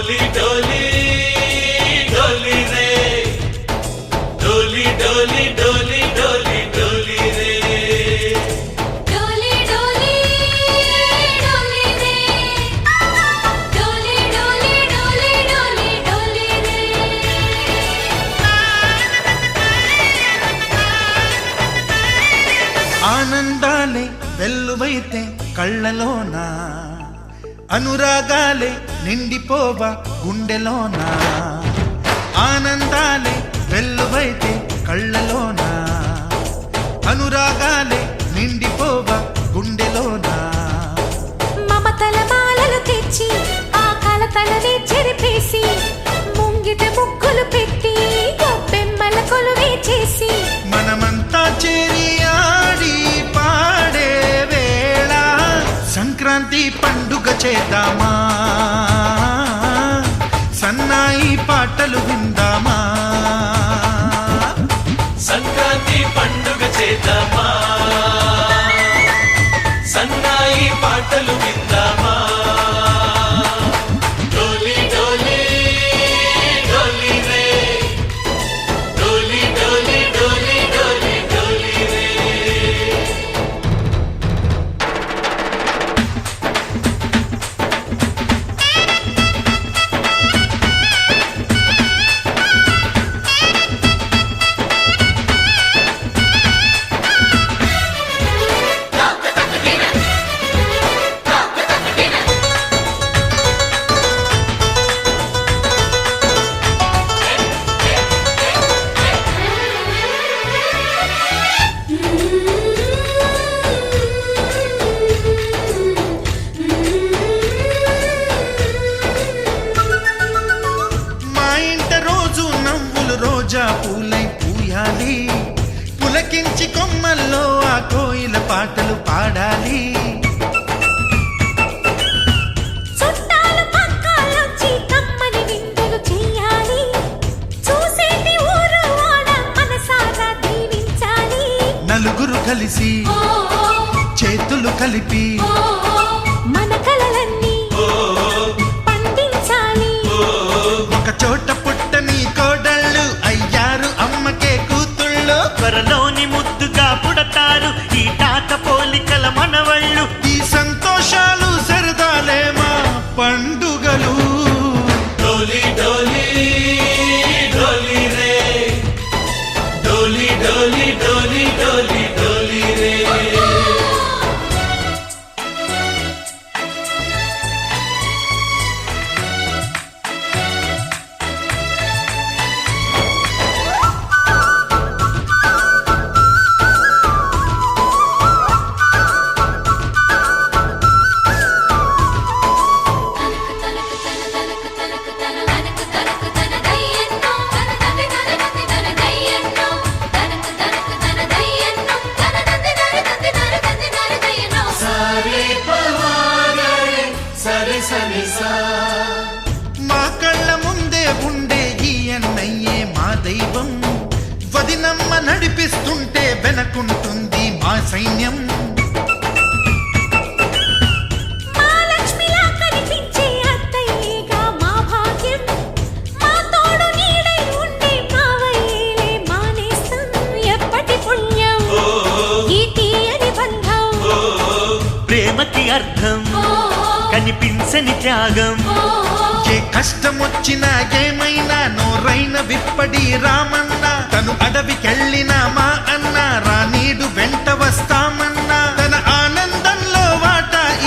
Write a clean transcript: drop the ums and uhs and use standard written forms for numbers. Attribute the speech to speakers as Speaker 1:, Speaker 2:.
Speaker 1: डोली डोली डोली रे डोली डोली डोली डोली डोली रे
Speaker 2: डोली डोली डोली रे डोली डोली डोली डोली डोली रे
Speaker 3: ఆనందాలే వెల్లువైతే కళ్ళలోనా అనురాగాలే నిండిపోవా గుండెలోనా ఆనందాలే వెల్లువైతే కళ్ళలోనా అనురాగాలే నిండిపోవా గుండెలోనా
Speaker 2: మమతల మాలలు తెచ్చి ఆ కలతలనే చెరిపేసి ముంగిట ముగ్గులు పెట్టి గొప్పెమ్మల కొలువే చేసి
Speaker 3: మనమంతా చేరి ఆడి పాడే వేళ సంక్రాంతి పండుగ చేద్దామా సన్నాయి పాటలు విందామా
Speaker 1: సంక్రాంతి పండుగ చేద్దామా సన్నాయి పాటలు విందామా డోలి డోలి డోలి రే డోలి డోలి డోలి డోలి డోలి రే
Speaker 3: మా ఇంట రోజు నవ్వులు రోజా పూలై పూయాలి పులకించి కొమ్మల్లో ఆ కోయిల పాటలు పాడాలి
Speaker 2: చుట్టాలు పక్కాలొచ్చి కమ్మని విందులు చెయ్యాలి చూసేటి ఊరు వాడ మనసారా దీవించాలి
Speaker 3: నలుగురు కలిసి చేతులు కలిపి
Speaker 2: మన కలలన్నీ పండించాలి
Speaker 3: ఒక చోట పుట్టని కోడళ్ళు అయ్యారు అమ్మకే కూతుళ్ళు
Speaker 4: త్వరలోని ముద్దుగా పుడతారు ఈ తాత పోలికల మనవళ్ళు
Speaker 3: ఈ సంతోషాలు సరదాలే మా పండుగలు
Speaker 1: डोली डोली डोली रे डोली डोली डोली डोली डोली रे सारे पवारे सरे सरे सा
Speaker 3: మా కళ్ళ ముందే ఉండే ఈ అన్నయ్యే మా దైవం వదినమ్మ నడిపిస్తుంటే వెనకుంటుంది మా సైన్యం
Speaker 2: మా లక్ష్మిలా కనిపించే అత్తయ్యేగా మా భాగ్యం మా తోడు నీడై ఉండే మావయ్యేలే మా నేస్తం ఎప్పటి పుణ్యం ఈ తీయని బంధం
Speaker 4: ప్రేమకి అర్థం కనిపించని త్యాగం
Speaker 3: ఏ కష్టం వచ్చినా ఏమైనా నోరైన విప్పడి రామన్నా